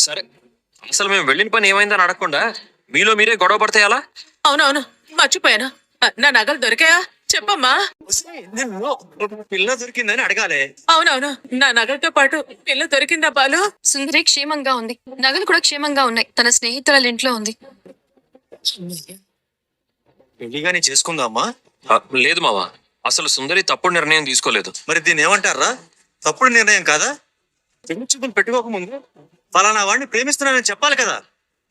సరే, అసలు మేము వెళ్ళిన పని ఏమైందని అడగకుండా మీలో మీరే గొడవ పడితే ఎలా? అవునవును, మర్చిపోయాను. నా నగలు దొరికాయా చెప్పమ్మా. పిల్ల దొరికిందని అడగాలి. అవునవును, నా నగలతో పాటు పిల్ల దొరికిందా బాలు? సుందరి క్షేమంగా ఉంది, నగలు కూడా క్షేమంగా ఉన్నాయి, తన స్నేహితురాల ఇంట్లో ఉంది. పెళ్లిగాని చేసుకుందామా? లేదు మావా, అసలు సుందరి తప్పుడు నిర్ణయం తీసుకోలేదు. మరి దీన్ని ఏమంటారా? తప్పుడు నిర్ణయం కాదా? పెళ్లి చూపులు పెట్టుకోకముందు ఫలానా వాడిని ప్రేమిస్తున్నానని చెప్పాలి కదా.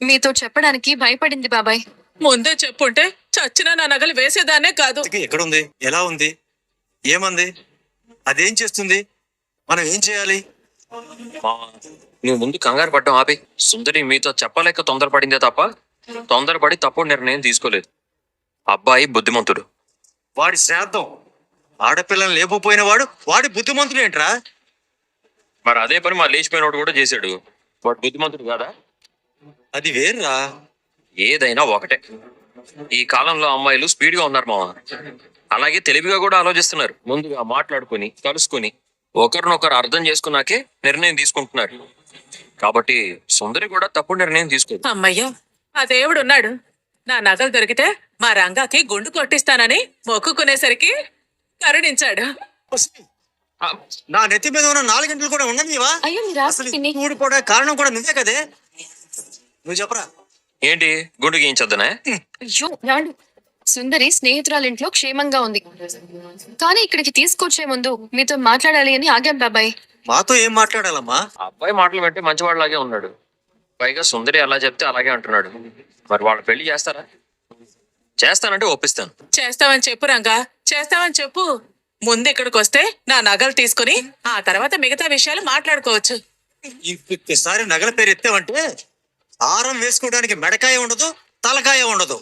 మీతో చెప్పడానికి భయపడింది బాబాయ్. ముందే చెప్పుంటే చచ్చినా నా నగలు వేసేదానే కాదు. ఎక్కడుంది, ఎలా ఉంది, ఏమంది, అదేం చేస్తుంది, మనం ఏం చేయాలి? మావా, నువ్వు ముందు కంగారు పడ్డం ఆపి. సుందరి మీతో చెప్పలేక తొందరపడిందే తప్ప తొందరపడి తప్పుడు నిర్ణయం తీసుకోలేదు. అబ్బాయి బుద్ధిమంతుడు. వాడి శ్రాద్ధం ఆడపిల్లని లేకపోయిన వాడి బుద్ధిమంతుడు ఏంట్రా? మరి అదే పని మా లేచిపోయినోడు కూడా చేశాడు. వాడు బుద్ధిమంతుడు కాదా? అది వేరురా. ఏదైనా ఒకటే. ఈ కాలంలో అమ్మాయిలు స్పీడ్ గా ఉన్నారు మావా. అలాగే తెలివిగా కూడా ఆలోచిస్తున్నారు. ముందుగా మాట్లాడుకుని కలుసుకుని ఒకరినొకరు అర్థం చేసుకున్నాకే నిర్ణయం తీసుకుంటున్నారు. కాబట్టి సుందరి కూడా తప్పుడు నిర్ణయం తీసుకోదు. అమ్మయ్యా, ఆ దేవుడు ఉన్నాడు. నా నగలు దొరికితే మా రంగాకి గుండు కొట్టిస్తానని మొక్కుకునేసరికి కరుణించాడు. నా నెత్తి మీద ఉన్న 4 గంటలు కూడా ఉండనివా? అయ్యో మీరు అసలు చూడు కూడా కారణం కూడా నువ్వే కదే. నువ్వు చెప్పరా. ఏంటి గుండు గీయించొద్దనే? అయ్యో రాండు. సుందరి స్నేహితురాల ఇంట్లో క్షేమంగా ఉంది, కానీ ఇక్కడికి తీసుకొచ్చే ముందు మీతో మాట్లాడాలి అని ఆగాం బాబాయ్. మాతో ఏం మాట్లాడాలమ్మా? అబ్బాయి మాటలు వింటే మంచివాడిలాగే ఉన్నాడు. పైగా సుందరి అలా చెప్తే అలాగే అంటున్నాడు. మరి వాళ్ళ పెళ్లి చేస్తారా? చేస్తానంటే ఒప్పిస్తాను. చేస్తావని చెప్పు రంగా, చేస్తావని చెప్పు. ముందు ఇక్కడికి వస్తే నా నగలు తీసుకుని ఆ తర్వాత మిగతా విషయాలు మాట్లాడుకోవచ్చు. ఇంకొకసారి నగల పేరు ఎత్తావంటే ఆరం వేసుకోవడానికి మెడకాయ ఉండదు, తలకాయ ఉండదు.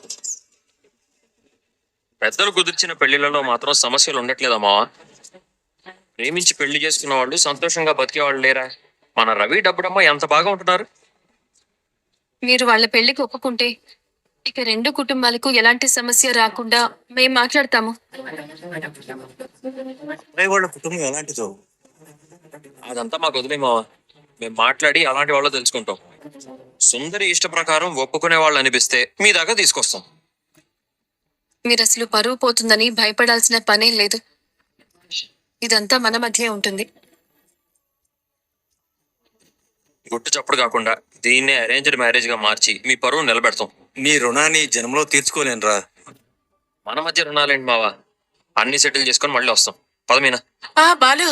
పెద్దలు కుదిర్చిన పెళ్లిళ్లలో మాత్రం సమస్యలు ఉండట్లేదా మావా? ప్రేమించి పెళ్లి చేసుకున్న వాళ్ళు సంతోషంగా బతికేవాళ్ళు లేరా? మన రవి డబ్బుడమ్మ ఎంత బాగా ఉంటున్నారు. మీరు వాళ్ళ పెళ్లికి ఒప్పుకుంటే ఇక 2 కుటుంబాలకు ఎలాంటి సమస్య రాకుండా మేం మాట్లాడతాము. వాళ్ళ కుటుంబం ఎలాంటిదో అదంతా మాకు వదిలే మావా. మేము మాట్లాడి అలాంటి వాళ్ళు తెలుసుకుంటాం. సుందరి ఇష్ట ప్రకారం ఒప్పుకునే వాళ్ళు అనిపిస్తే మీ దాకా తీసుకొస్తాం. మీరు అసలు పరువు పోతుందని భయపడాల్సిన పనే లేదు. ఇదంతా మన మధ్య ఉంటుంది. గుట్టు చప్పుడు కాకుండా దీన్నే అరేంజ్డ్ మ్యారేజ్ గా మార్చి మీ పరువు నిలబెడతాం. నీ రుణాన్ని జన్మలో తీర్చుకోలేనురా. మన మధ్య రుణాలేంటి మావా? అన్ని సెటిల్ చేసుకొని మళ్ళీ వస్తాం. పదమీనా? బాలు,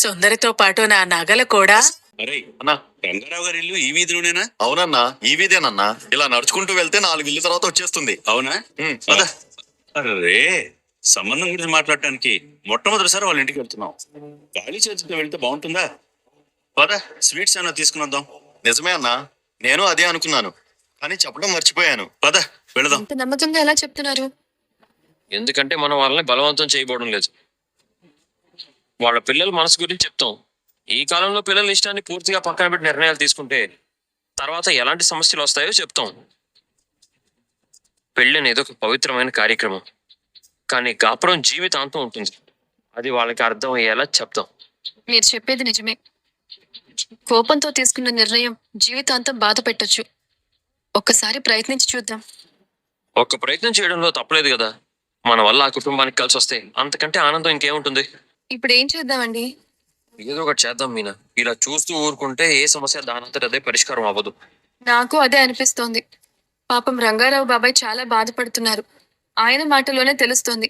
సుందరితో పాటు నా నగలు కూడా. అరే అన్నా, రంగారావు గారి ఇల్లు ఈ వీధిలోనేనా? అవునన్నా, ఈ వీధేనన్నా. ఇలా నడుచుకుంటూ వెళ్తే 4 ఇల్లు తర్వాత వచ్చేస్తుంది. అవునా? అరే, సంబంధం గురించి మాట్లాడటానికి మొట్టమొదటిసారి వాళ్ళ ఇంటికి వెళ్తున్నాం. ఖాళీ చేతితో వెళ్తే బాగుంటుందా? పద, స్వీట్స్ ఏమైనా తీసుకుని వద్దాం. నిజమే అన్నా, నేను అదే అనుకున్నాను, కానీ చెప్పడం మర్చిపోయాను. పద వెళదాం. ఇంత నమ్మకంగా ఎలా చెప్తున్నారు? ఎందుకంటే మనం వాళ్ళని బలవంతం చేయబోవడం లేదు. వాళ్ళ పిల్లల మనసు గురించి చెప్తాం. ఈ కాలంలో పిల్లల ఇష్టాన్ని పూర్తిగా పక్కన పెట్టి నిర్ణయాలు తీసుకుంటే తర్వాత ఎలాంటి సమస్యలు వస్తాయో చెప్తాం. పెళ్ళి అనేది ఒక పవిత్రమైన కార్యక్రమం, కానీ కాపురం జీవితాంతం ఉంటుంది. అది వాళ్ళకి అర్థం అయ్యేలా చెప్తాం. మీరు చెప్పేది నిజమే. కోపంతో తీసుకున్న నిర్ణయం జీవితాంతం బాధ పెట్టొచ్చు. ఒక్కసారి ప్రయత్నించి చూద్దాం. ఒక్క ప్రయత్నం చేయడంలో తప్పలేదు కదా. మన వల్ల ఆ కుటుంబానికి కలిసి వస్తే అంతకంటే ఆనందం ఇంకేముంటుంది. ఇప్పుడు ఏం చేద్దామండి? ఏదో ఒకటి చేద్దాం మీనా. ఇలా చూస్తూ ఊరుకుంటే ఏ సమస్య దానంతట అదే పరిష్కారం అవ్వదు. నాకు అదే అనిపిస్తోంది. పాపం రంగారావు బాబాయ్ చాలా బాధపడుతున్నారు. ఆయన మాటలోనే తెలుస్తోంది.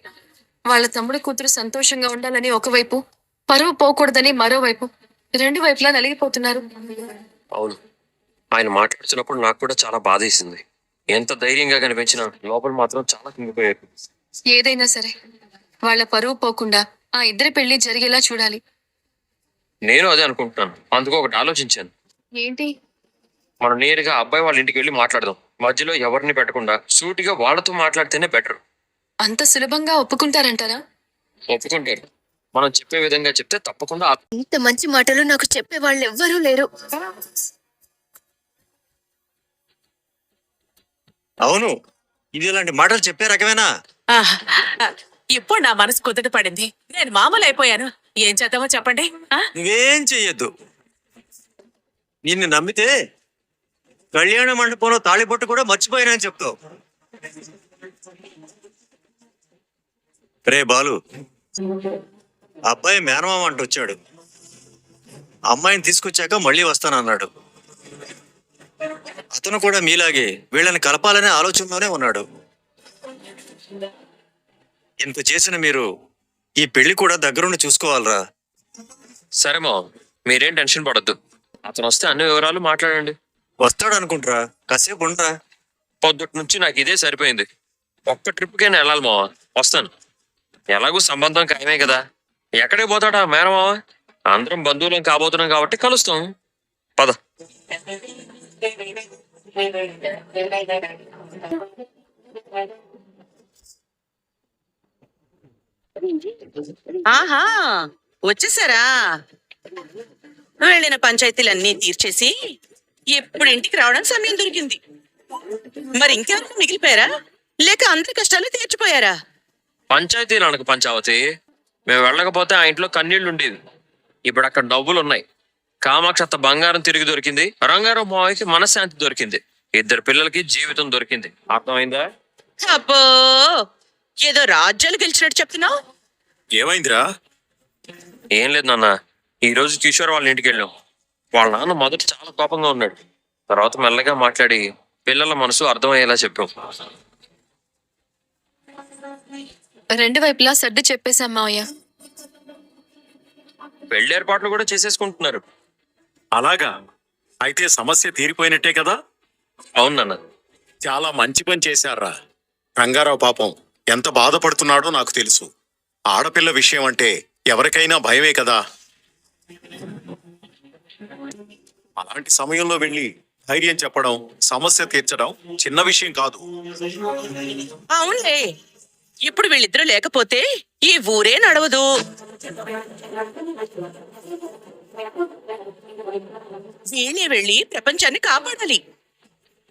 వాళ్ళ తమ్ముడు కూతురు సంతోషంగా ఉండాలని ఒకవైపు, పరువు పోకూడదని మరోవైపు, 2 వైపులా నలిగిపోతున్నారు. అవును, ఆయన మాట్లాడుతున్నప్పుడు నాకు కూడా చాలా బాధ వేసింది. ఎంత ధైర్యంగా కనిపించినా లోపల మాత్రం చాలా కుంగిపోయారు. ఏదైనా సరే వాళ్ళ పరువు పోకుండా ఆ ఇద్దరి పెళ్లి జరిగేలా చూడాలి. నేను అదే అనుకుంటున్నాను. అందుకు ఒకటి ఆలోచించాను. ఏంటి? మనం నేరుగా అబ్బాయి వాళ్ళ ఇంటికి వెళ్ళి మాట్లాడదాం. మధ్యలో ఎవరిని పెట్టకుండా సూటిగా వాళ్ళతో మాట్లాడితేనే బెటర్. అంత సులభంగా ఒప్పుకుంటారంటారా? ఒప్పుకుంటారు. మనం చెప్పే విధంగా చెప్తే తప్పకుండా ఇంత మంచి మాటలు నాకు చెప్పే వాళ్ళు ఎవ్వరూ లేరు. అవును, ఇది ఇలాంటి మాటలు చెప్పే రకమేనా? ఇప్పుడు నా మనసు కుదుట పడింది. నేను మామూలు అయిపోయాను. ఏం చేద్దామో చెప్పండి. నువ్వేం చెయ్యొద్దు. నిన్ను నమ్మితే కళ్యాణ మండపంలో తాళిబొట్టు కూడా మర్చిపోయినా అని చెప్తావు. రే బాలు, అబ్బాయి మేనమామ అంటూ వచ్చాడు. అమ్మాయిని తీసుకొచ్చాక మళ్ళీ వస్తానన్నాడు. అతను కూడా మీలాగే వీళ్ళని కలపాలనే ఆలోచనలోనే ఉన్నాడు. ఇంత చేసిన మీరు ఈ పెళ్లి కూడా దగ్గరుండి చూసుకోవాలరా. సరే మావ, మీరేం టెన్షన్ పడద్దు. అతను వస్తే అన్ని వివరాలు మాట్లాడండి. వస్తాడు అనుకుంటారా, కాసేపు ఉండరా. పొద్దుటి నుంచి నాకు ఇదే సరిపోయింది. ఒక్క ట్రిప్కైనా వెళ్ళాలి మావ. వస్తాను. ఎలాగూ సంబంధం ఖాయమే కదా. ఎక్కడికి పోతాడా మేనమావ? అందరం బంధువులం కాబోతున్నాం కాబట్టి కలుస్తాం. పద. ఆహా వచ్చేసారా? వెళ్ళిన పంచాయతీలన్నీ తీర్చేసి ఎప్పుడు ఇంటికి రావడానికి సమయం దొరికింది. మరి ఇంకెవరికి మిగిలిపోయారా, లేక అందరి కష్టాలు తీర్చిపోయారా? పంచాయతీలు అనకు పంచావతి. మేము వెళ్ళకపోతే ఆ ఇంట్లో కన్నీళ్లు ఉండేవి. ఇప్పుడు అక్కడ డబ్బులు ఉన్నాయి. కామాక్షత్త బంగారం తిరిగి దొరికింది. రంగారావు మావయ్యకి మనశ్శాంతి దొరికింది. ఇద్దరు పిల్లలకి జీవితం దొరికింది. అర్థమైందా? అబ్బో, ఏదో రాజ్యాలు గెలిచినట్టు చెప్తున్నావు. ఏమైందిరా? ఏం లేదు నాన్న. ఈ రోజు కిషోర్ వాళ్ళ ఇంటికి వెళ్ళాం. వాళ్ళ నాన్న మొదట చాలా కోపంగా ఉన్నాడు. తర్వాత మెల్లగా మాట్లాడి పిల్లల మనసు అర్థమయ్యేలా చెప్పాం. రెండు వైపులా సర్ది చెప్పేశాం మావయ్య. పెళ్లి ఏర్పాట్లు కూడా చేసేసుకుంటున్నారు. అలాగా? అయితే సమస్య తీరిపోయినట్టే కదా? అవును నాన్న. చాలా మంచి పని చేశారా. రంగారావు పాపం ఎంత బాధపడుతున్నాడో నాకు తెలుసు. ఆడపిల్ల విషయం అంటే ఎవరికైనా భయమే కదా. అలాంటి సమయంలో వెళ్ళి ధైర్యం చెప్పడం, సమస్య తీర్చడం చిన్న విషయం కాదు. అవునులే, ఇప్పుడు వీళ్ళిద్దరూ లేకపోతే ఈ ఊరే నడవదు. వీళ్ళే వెళ్ళి ప్రపంచాన్ని కాపాడాలి.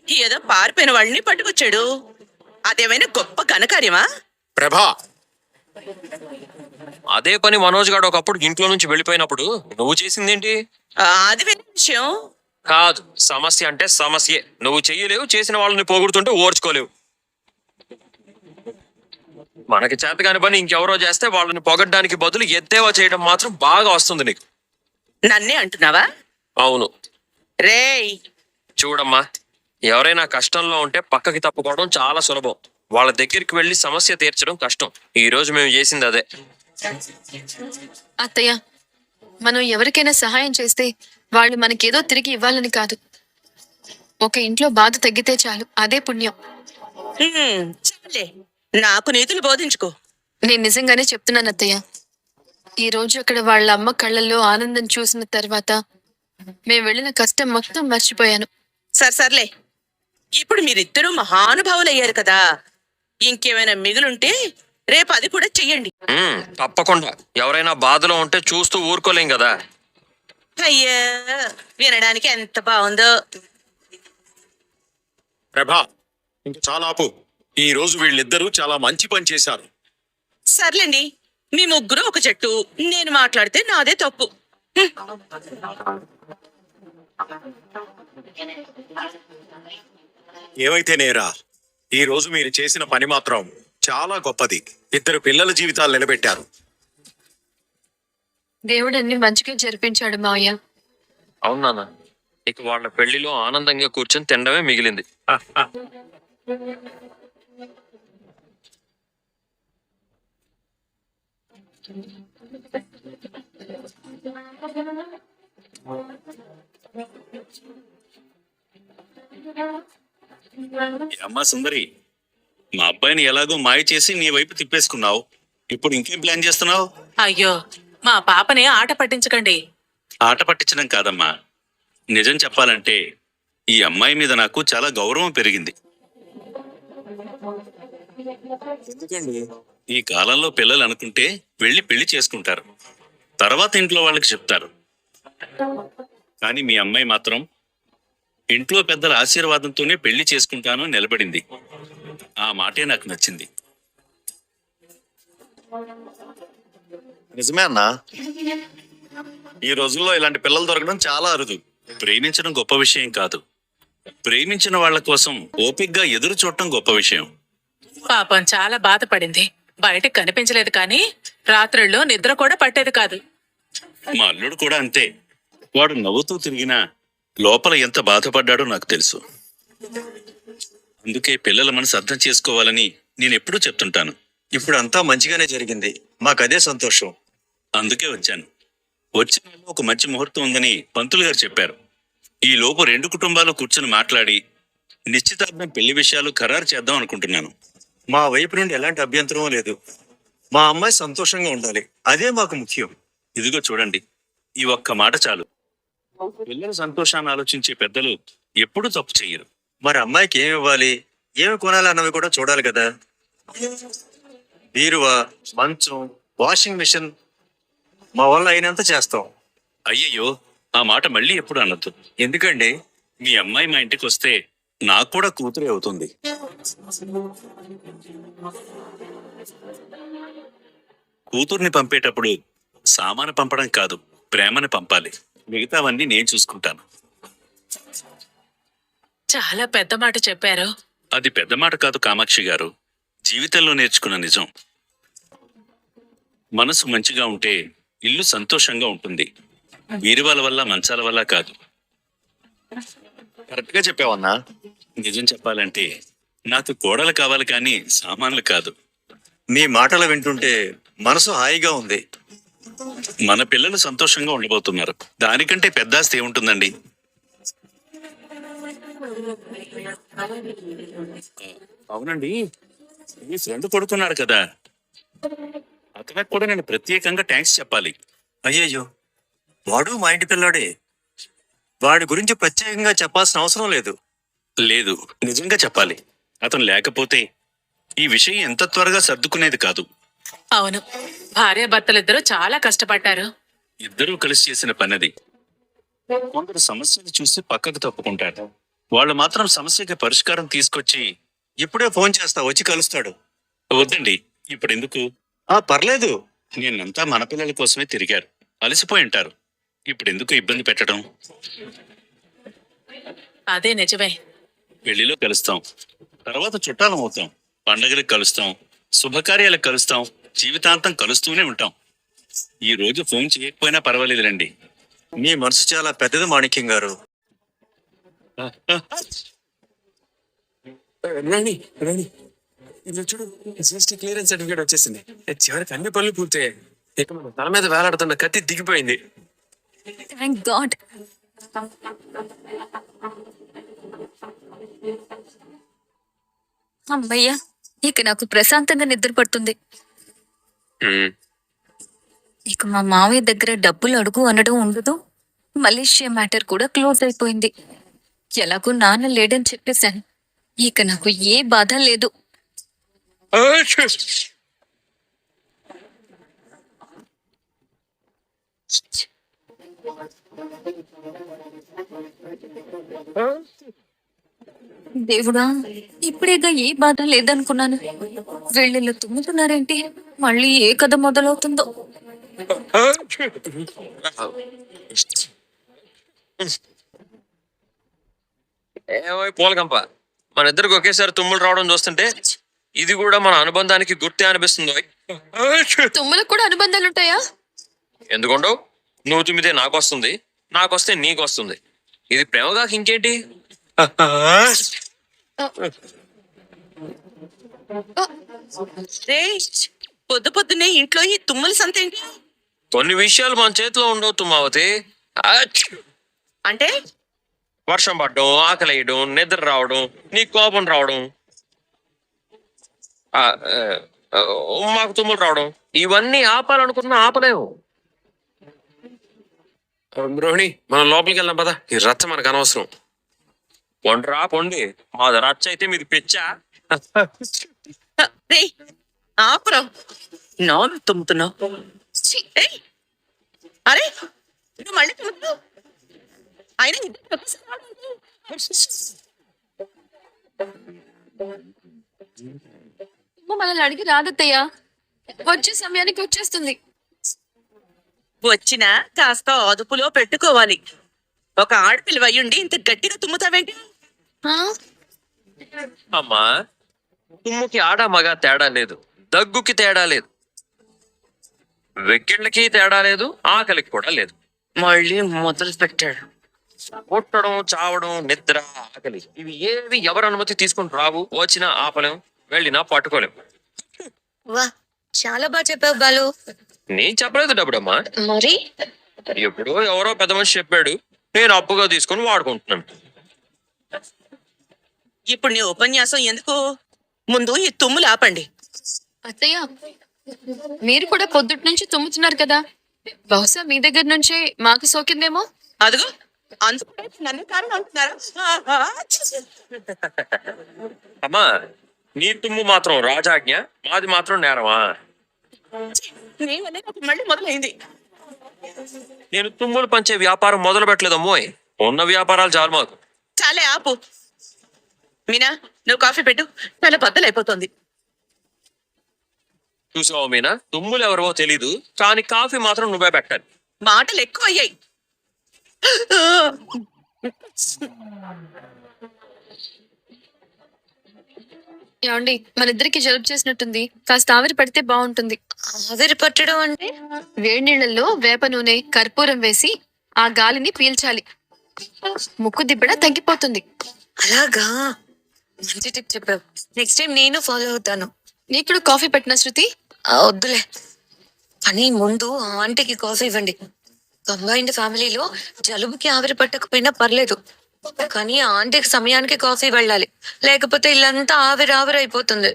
ఏదో పారిపోయిన వాళ్ళని పట్టుకొచ్చాడు. అదేమైనా గొప్ప ఘనకార్యమా? ప్రభా, అదే పని మనోజ్ గాడు ఒకప్పుడు ఇంట్లో నుంచి వెళ్ళిపోయినప్పుడు నువ్వు చేసిందేంటి? అది వేరే విషయం. కాదు, సమస్య అంటే సమస్యే. నువ్వు చెయ్యలేవు, చేసిన వాళ్ళని పోగొడుతుంటే ఓర్చుకోలేవు. మనకి చేతకాని పని ఇంకెవరో చేస్తే వాళ్ళని పొగడ్డానికి బదులు ఎద్దేవా చేయడం మాత్రం బాగా వస్తుంది నీకు. నన్నే అంటున్నావా? అవును. రేయ్, చూడమ్మా, ఎవరైనా కష్టంలో ఉంటే పక్కకి తప్పుకోవడం చాలా సులభం. వాళ్ళ దగ్గరికి వెళ్ళి సమస్య తీర్చడం కష్టం. ఈ రోజు మేము చేసింది అదే. అత్తయ్య, మనం ఎవరికైనా సహాయం చేస్తే వాళ్ళు మనకేదో తిరిగి ఇవ్వాలని కాదు. ఒక ఇంట్లో బాధ తగ్గితే చాలు, అదే పుణ్యం. చాలే, నాకు నీతులు బోధించుకో. నేను నిజంగానే చెప్తున్నాను అత్తయ్య. ఈ రోజు అక్కడ వాళ్ళ అమ్మ కళ్ళల్లో ఆనందం చూసిన తర్వాత మేము వెళ్ళిన కష్టం మొత్తం మర్చిపోయాను. సర్లే, ఇప్పుడు మీరిద్దరూ మహానుభావులయ్యారు కదా. ఇంకేమైనా మిగులుంటే రేపు అది కూడా చెయ్యండి. తప్పకుండా. ఎవరైనా బాధలో ఉంటే చూస్తూ ఊరుకోలేం కదా. అయ్యా, వినడానికి ఎంత బాగుందో. ప్రభా, ఇంక చాలా ఆపు. ఈ రోజు వీళ్ళిద్దరూ చాలా మంచి పని చేశారు. సర్లేండి, మీ ముగ్గురు ఒక జట్టు. నేను మాట్లాడితే నాదే తప్పు. ఏవైతే నేరా, ఈ రోజు మీరు చేసిన పని మాత్రం చాలా గొప్పది. ఇద్దరు పిల్లల జీవితాలు నిలబెట్టారు. దేవుడు అన్ని మంచిగా జరిపించాడు మావయ్య. అవును నాన్న. ఇక వాళ్ళ పెళ్లిలో ఆనందంగా కూర్చొని తినడమే మిగిలింది. అమ్మా సుందరి, మా అబ్బాయిని ఎలాగో మాయ చేసి నీ వైపు తిప్పేసుకున్నావు. ఇప్పుడు ఇంకేం ప్లాన్ చేస్తున్నావు? అయ్యో, మా పాపని ఆట పట్టించకండి. ఆట పట్టించడం కాదమ్మా, నిజం చెప్పాలంటే ఈ అమ్మాయి మీద నాకు చాలా గౌరవం పెరిగింది. ఎందుకండి? ఈ కాలంలో పిల్లలు అనుకుంటే వెళ్ళి పెళ్లి చేసుకుంటారు, తర్వాత ఇంట్లో వాళ్ళకి చెప్తారు. కానీ మీ అమ్మాయి మాత్రం ఇంట్లో పెద్దల ఆశీర్వాదంతోనే పెళ్లి చేసుకుంటాను నిలబడింది. ఆ మాటే నాకు నచ్చింది. నిజమే అన్నా. ఈ రోజుల్లో ఇలాంటి పిల్లలు దొరకడం చాలా అరుదు. ప్రేమించడం గొప్ప విషయం కాదు, ప్రేమించిన వాళ్ళ కోసం ఓపిగ్గా ఎదురు చూడటం గొప్ప విషయం. పాపం చాలా బాధపడింది. బయటకు కనిపించలేదు కానీ రాత్రుల్లో నిద్ర కూడా పట్టేది కాదు. మా అల్లుడు కూడా అంతే. వాడు నవ్వుతూ తిరిగినా లోపల ఎంత బాధపడ్డాడో నాకు తెలుసు. అందుకే పిల్లల మనసు అర్థం చేసుకోవాలని నేనెప్పుడూ చెప్తుంటాను. ఇప్పుడు అంతా మంచిగానే జరిగింది, మాకదే సంతోషం. అందుకే వచ్చాను. వచ్చిన నెలలో ఒక మంచి ముహూర్తం ఉందని పంతులు గారు చెప్పారు. ఈ లోపు 2 కుటుంబాలు కూర్చొని మాట్లాడి నిశ్చితార్థం పెళ్లి విషయాలు ఖరారు చేద్దాం అనుకుంటున్నాను. మా వైపు నుండి ఎలాంటి అభ్యంతరం లేదు. మా అమ్మాయి సంతోషంగా ఉండాలి, అదే మాకు ముఖ్యం. ఇదిగో చూడండి, ఈ ఒక్క మాట చాలు. పిల్లల సంతోషాన్ని ఆలోచించే పెద్దలు ఎప్పుడూ తప్పు చెయ్యరు. మరి అమ్మాయికి ఏమి ఇవ్వాలి, ఏమి కొనాలి అన్నవి కూడా చూడాలి కదా. బీరువా, మంచం, వాషింగ్ మిషన్ మా వల్ల అయినంత చేస్తాం. అయ్యయ్యో, ఆ మాట మళ్ళీ ఎప్పుడు అనొద్దు. ఎందుకండి? మీ అమ్మాయి మా ఇంటికి వస్తే నాకు కూడా కూతురే అవుతుంది. కూతుర్ని పంపేటప్పుడు సామాను పంపడం కాదు, ప్రేమని పంపాలి. మిగతావన్నీ నేను చూసుకుంటాను. చాలా పెద్ద మాట చెప్పారు. అది పెద్ద మాట కాదు కామాక్షి గారు, జీవితంలో నేర్చుకున్న నిజం. మనసు మంచిగా ఉంటే ఇల్లు సంతోషంగా ఉంటుంది. బీరువాల వల్ల, మంచాల వల్ల కాదు. కరెక్ట్ గా చెప్పావన్నా. నిజం చెప్పాలంటే నాకు కోడలు కావాలి కానీ సామాన్లు కాదు. మీ మాటలు వింటుంటే మనసు హాయిగా ఉంది. మన పిల్లలు సంతోషంగా ఉండబోతున్నారు, దానికంటే పెద్ద ఆస్తి ఏముంటుందండి? అవునండి, మీ ఫ్రెండ్ కొడుతున్నాడు కదా, అతనికి కూడా నేను ప్రత్యేకంగా థ్యాంక్స్ చెప్పాలి. అయ్యయ్యో, వాడు మా ఇంటి పిల్లాడే. వాడి గురించి ప్రత్యేకంగా చెప్పాల్సిన అవసరం లేదు. లేదు, నిజంగా చెప్పాలి. అతను లేకపోతే ఈ విషయం ఎంత త్వరగా సర్దుకునేది కాదు. అవును, భార్యాభర్తలిద్దరూ చాలా కష్టపడ్డారు. ఇద్దరూ కలిసి చేసిన పనది. కొందరు సమస్యను చూసి పక్కకు తప్పుకుంటారు, వాళ్ళు మాత్రం సమస్యకి పరిష్కారం తీసుకొచ్చి ఇప్పుడే ఫోన్ చేస్తా, వచ్చి కలుస్తాడు. వద్దండి, ఇప్పుడు ఎందుకు? పర్లేదు. నేనంతా మన పిల్లల కోసమే తిరిగారు, అలసిపోయి ఉంటారు. ఇప్పుడు ఎందుకు ఇబ్బంది పెట్టడం? అదే నిజమే. పెళ్లిలో కలుస్తాం, తర్వాత చుట్టాలం అవుతాం, పండగలకు కలుస్తాం, శుభకార్యాలకు కలుస్తాం, జీవితాంతం కలుస్తూనే ఉంటాం. ఈ రోజు ఫోన్ చేయకపోయినా పర్వాలేదు రండి. మీ మనసు చాలా పెద్దది మాణిక్యం గారు. రాణి రాణి, ఇది చూడు, జిఎస్టీ క్లియరెన్స్ సర్టిఫికేట్ వచ్చేసింది. చివరికి అన్ని పనులు పూర్తయ్యాయి. ఇక మన తల మీద వేలాడుతున్న కత్తి దిగిపోయింది. Thank God. అమ్మయ్యా, ఇక నాకు ప్రశాంతంగా నిద్ర పడుతుంది. ఇక మా మావయ్య దగ్గర డబ్బులు అడుగు అనడం ఉండదు. మలేషియా మ్యాటర్ కూడా క్లోజ్ అయిపోయింది. ఎలాగో నాన్న లేడని చెప్పేశాను. ఇక నాకు ఏ బాధ లేదు. దేవుడా, ఇప్పుడేగా ఏ బాధ లేదనుకున్నాను. వీళ్ళిలో తుమ్ముతున్నారేంటి? మళ్ళీ ఏ కథ మొదలవుతుందో. ఏమో పూలకంప, మన ఇద్దరికి ఒకేసారి తుమ్ములు రావడం చూస్తుంటే ఇది కూడా మన అనుబంధానికి గుర్తే అనిపిస్తుందో. తుమ్ములకు కూడా అనుబంధాలుంటాయా? ఎందుకుండవు? నువ్వు తుమ్మితే నాకు వస్తుంది, నాకు వస్తే నీకు వస్తుంది. ఇది ప్రేమగా ఇంకేంటి? రేయ్, పొద్దు పొద్దునే ఇంట్లో ఈ తుమ్ముల సంతేంటి? కొన్ని విషయాలు మన చేతిలో ఉండవు తుమ్మావతి. అంటే వర్షం పడడం, ఆకలేయడం, నిద్ర రావడం, నీకు కోపం రావడం, మాకు తుమ్ములు రావడం, ఇవన్నీ ఆపాలనుకున్నా ఆపలేవు. రోహిణి, మనం లోపలికి వెళ్దాం పదా. ఈ రచ్చ మనకు అనవసరం. పొండ్రా పొండి, మాది రచ్చ అయితే మీది పిచ్చా. రేయ్, ఆపురం, నోరు తుమ్ముతున్నావు. ఏయ్, అరే నువ్వు మళ్ళీ తుమ్ముతున్నావు. అయినా ఇద్దరు ఒకేసారి రావడానికి. మనల్ని అడిగి రాదత్తయ్యా, వచ్చే సమయానికి వచ్చేస్తుంది. వచ్చినా కాస్త అదుపులో పెట్టుకోవాలి. ఒక ఆడపిల్ల అయ్యుండి ఇంత గట్టిగా తుమ్ముతావేంటి? ఆ? అమ్మా, తుమ్ముకి ఆడ మగ తేడా లేదు, దగ్గుకి తేడా లేదు, వెక్కిళ్ళకి తేడా లేదు, ఆకలికి కూడా లేదు. మళ్ళీ మొదలు పెట్టాడు. పుట్టడం, చావడం, నిద్ర, ఆకలి ఇవి ఏవి ఎవరు అనుమతి తీసుకుని రావు. వచ్చినా ఆపలేం, వెళ్ళినా పట్టుకోలేం. వా చాలా బాగా చెప్పావు బాలు. నేను చెప్పలేదు డబ్బుడమ్మా, మరి ఎప్పుడో ఎవరో పెద్ద మనిషి చెప్పాడు, నేను అప్పుగా తీసుకుని వాడుకుంటున్నాను. ఇప్పుడు నీ ఉపన్యాసం ఎందుకు? ముందు ఈ తుమ్ములు ఆపండి. అత్తయ్య, మీరు కూడా పొద్దుటి నుంచి తుమ్ముతున్నారు కదా, బహుశా మీ దగ్గర నుంచే మాకు సోకిందేమో. అదిగో అందుకు నన్ను కారణం అంటున్నారా? అమ్మా, నీ తుమ్ము మాత్రం రాజాజ్ఞ, మాది మాత్రం నేరమా? నీ వల్లే నాకు మళ్ళీ మొదలైంది. నేను తుమ్ములు పంచే వ్యాపారం మొదలు పెట్టలేదమ్మోయ్, ఉన్న వ్యాపారాలు చాలు మాకు. చాలే ఆపు. మీనా, నువ్వు కాఫీ పెట్టు, చాలా బద్దలైపోతుంది. చూసావు మీనా, తుమ్ములు ఎవరో తెలీదు, కానీ కాఫీ మాత్రం నువ్వే పెట్టాలి. మాటలు ఎక్కువ అయ్యాయి. ఏమండి, మన ఇద్దరికి జలుబు చేసినట్టుంది, కాస్త ఆవిరి పడితే బాగుంటుంది. ఆవిరి పట్టడం అంటే వేడి నీళ్ళల్లో వేప నూనె, కర్పూరం వేసి ఆ గాలిని పీల్చాలి, ముక్కు దిబ్బడ తగ్గిపోతుంది. అలాగా, మంచి టిప్ చెప్పావు. నెక్స్ట్ టైం నేను ఫాలో అవుతాను. నీకు కూడా కాఫీ పెట్టిన శృతి? వద్దులే, కానీ ముందు ఆ ఆంటీకి కాఫీ ఇవ్వండి. కంబైన్డ్ ఫ్యామిలీలో జలుబుకి ఆవిరి పట్టకపోయినా పర్లేదు, కానీ ఆ ఆంటీకి సమయానికి కాఫీ వెళ్ళాలి, లేకపోతే ఇల్లంతా ఆవిరి ఆవిరి అయిపోతుంది.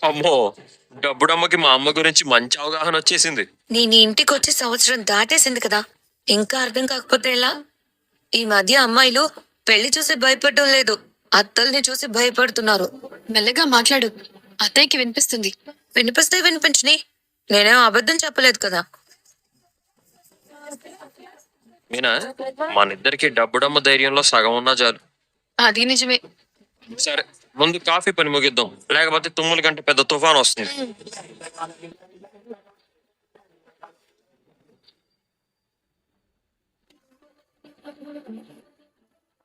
అమ్మో, డబ్బుడమ్మకి మా అమ్మ గురించి మంచి అవగాహన వచ్చేసింది. నేను ఇంటికి వచ్చి సంవత్సరం దాటేసింది కదా, ఇంకా అర్థం కాకపోతే ఎలా? ఈ మధ్య అమ్మాయిలు పెళ్లి చూసి భయపడడం లేదు, అత్తల్ని చూసి భయపడుతున్నారు. మెల్లగా మాట్లాడు, అత్తయ్యకి వినిపిస్తుంది. వినిపిస్తే వినిపించని, నేనేం అబద్ధం చెప్పలేదు కదా. మీనా, మనిద్దరికి డబ్బుడమ్మ ధైర్యంలో సగం ఉన్నా చాలు. అది నిజమే. సరే, ముందు కాఫీ పని ముగిద్దాం, లేకపోతే తుమ్ముల కంటే పెద్ద తుఫాన్ వస్తుంది.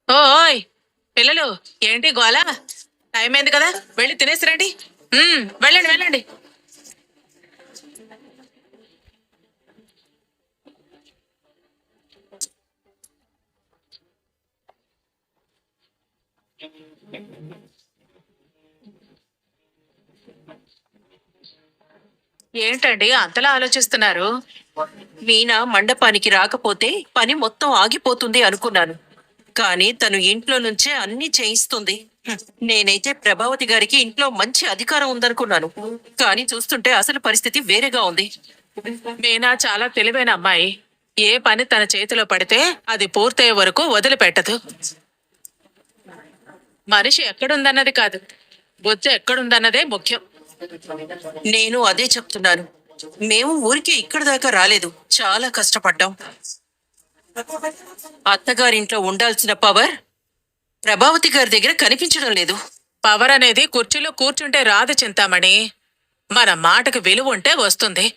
ఓయ్ పిల్లలు, ఏంటి గోల? టైం అయింది కదా, వెళ్ళి తినేసి రండి. వెళ్ళండి వెళ్ళండి. ఏంటండి అంతలా ఆలోచిస్తున్నారు? మీనా మండపానికి రాకపోతే పని మొత్తం ఆగిపోతుంది అనుకున్నాను, కానీ తను ఇంట్లో నుంచే అన్ని చేయిస్తుంది. నేనైతే ప్రభావతి గారికి ఇంట్లో మంచి అధికారం ఉందనుకున్నాను, కానీ చూస్తుంటే అసలు పరిస్థితి వేరేగా ఉంది. మీనా చాలా తెలివైన అమ్మాయి. ఏ పని తన చేతిలో పడితే అది పూర్తయ్యే వరకు వదిలిపెట్టదు. మనిషి ఎక్కడుందన్నది కాదు, బుద్ధి ఎక్కడుందన్నదే ముఖ్యం. నేను అదే చెప్తున్నాను. మేము ఊరికే ఇక్కడి దాకా రాలేదు, చాలా కష్టపడ్డాం. అత్తగారింట్లో ఉండాల్సిన పవర్ ప్రభావతి గారి దగ్గర కనిపించడం లేదు. పవర్ అనేది కుర్చీలో కూర్చుంటే రాదు చింతామణి, మన మాటకు విలువ ఉంటే వస్తుంది.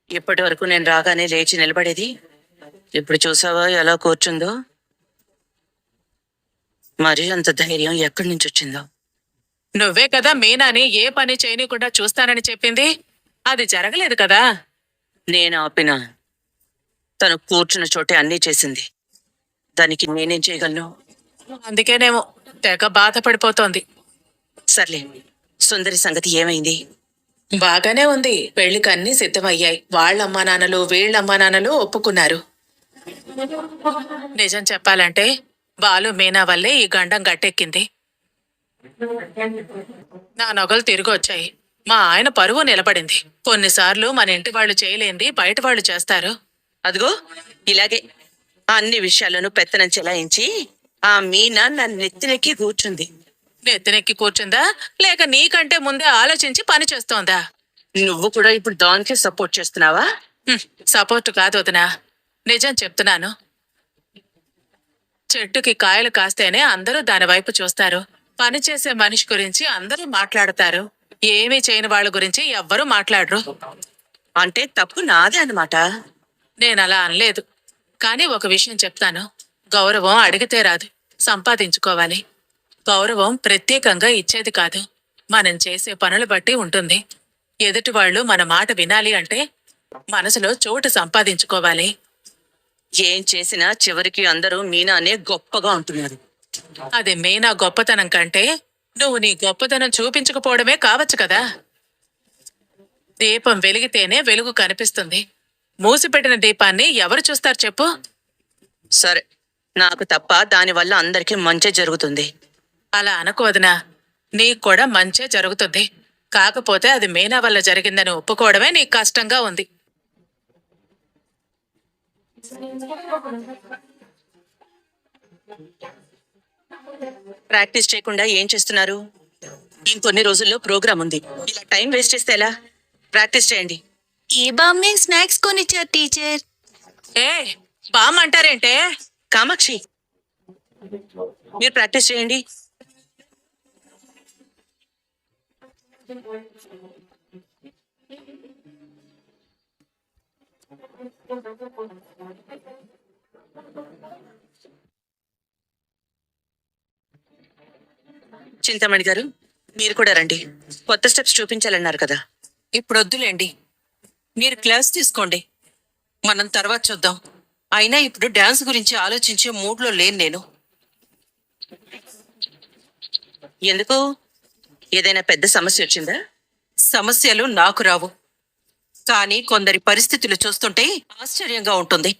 ఇప్పటి వరకు నేను రాగానే లేచి నిలబడేది, ఇప్పుడు చూసావా ఎలా కూర్చుందో? మరి అంత ధైర్యం ఎక్కడి నుంచి వచ్చిందో? నువ్వే కదా మీనాని ఏ పని చేయనీయకుండా చూస్తానని చెప్పింది, అది జరగలేదు కదా. నేను ఆపినా తను కూర్చున్న చోటే అన్నీ చేసింది, దానికి నేనేం చేయగలను? అందుకేనేమో తెగ బాధపడిపోతోంది. సర్లే, సుందరి సంగతి ఏమైంది? బాగానే ఉంది, పెళ్లికి అన్ని సిద్ధమయ్యాయి. వాళ్ళమ్మా నాన్నలు వీళ్ళమ్మా నాన్నలు ఒప్పుకున్నారు. నిజం చెప్పాలంటే బాలు మీనా వల్లే ఈ గండం గట్టెక్కింది. నా నగలు తిరిగి వచ్చాయి, మా ఆయన పరువు నిలబడింది. కొన్నిసార్లు మన ఇంటి వాళ్ళు చేయలేంది బయట వాళ్ళు చేస్తారు. అదిగో ఇలాగే అన్ని విషయాలను పెత్తనం చెలాయించి ఆ మీనా నన్ను నెత్తినెక్కి కూర్చుంది. నెత్తినెక్కి కూర్చుందా లేక నీకంటే ముందే ఆలోచించి పని చేస్తోందా? నువ్వు కూడా ఇప్పుడు దానికే సపోర్ట్ చేస్తున్నావా? సపోర్ట్ కాదు వదినా, నిజం చెప్తున్నాను. చెట్టుకి కాయలు కాస్తేనే అందరూ దాని వైపు చూస్తారు. పని చేసే మనిషి గురించి అందరూ మాట్లాడతారు. ఏమీ చేయని వాళ్ళ గురించి ఎవ్వరూ మాట్లాడరు. అంటే తప్పు నాదే అన్నమాట. నేనలా అనలేదు. కానీ ఒక విషయం చెప్తాను. గౌరవం అడిగితే రాదు, సంపాదించుకోవాలి. గౌరవం ప్రత్యేకంగా ఇచ్చేది కాదు, మనం చేసే పనులు బట్టి ఉంటుంది. ఎదుటి వాళ్ళు మన మాట వినాలి అంటే మనసులో చోటు సంపాదించుకోవాలి. ఏం చేసినా చివరికి అందరూ మీనానే గొప్పగా ఉంటున్నారు. అది మీనా గొప్పతనం కంటే నువ్వు నీ గొప్పతనం చూపించకపోవడమే కావచ్చు కదా. దీపం వెలిగితేనే వెలుగు కనిపిస్తుంది. మూసిపెట్టిన దీపాన్ని ఎవరు చూస్తారు చెప్పు? సరే, నాకు తప్ప దానివల్ల అందరికీ మంచి జరుగుతుంది. అలా అనుకోదనా, నీకు కూడా మంచే జరుగుతుంది. కాకపోతే అది మీనా వల్ల జరిగిందని ఒప్పుకోవడమే నీకు కష్టంగా ఉంది. ప్రాక్టీస్ చేయకుండా ఏం చేస్తున్నారు? ఇంకొన్ని రోజుల్లో ప్రోగ్రామ్ ఉంది. ఇలా టైం వేస్ట్ చేస్తే ఎలా? ప్రాక్టీస్ చేయండి. ఈ బామ్మే స్నాక్స్ కొనిచ్చారు టీచర్. ఏ బామ్ అంటారేంటే? కామాక్షి, మీరు ప్రాక్టీస్ చేయండి. చింతమణి గారు, మీరు కూడా రండి. కొత్త స్టెప్స్ చూపించాలన్నారు కదా. ఇప్పుడు వద్దులేండి, మీరు క్లాస్ తీసుకోండి. మనం తర్వాత చూద్దాం. అయినా ఇప్పుడు డాన్స్ గురించి ఆలోచించే మూడ్లో లేను నేను. ఎందుకు? ఏదైనా పెద్ద సమస్య వచ్చిందా? సమస్యలు నాకు రావు, కానీ కొందరి పరిస్థితులు చూస్తుంటే ఆశ్చర్యంగా ఉంటుంది.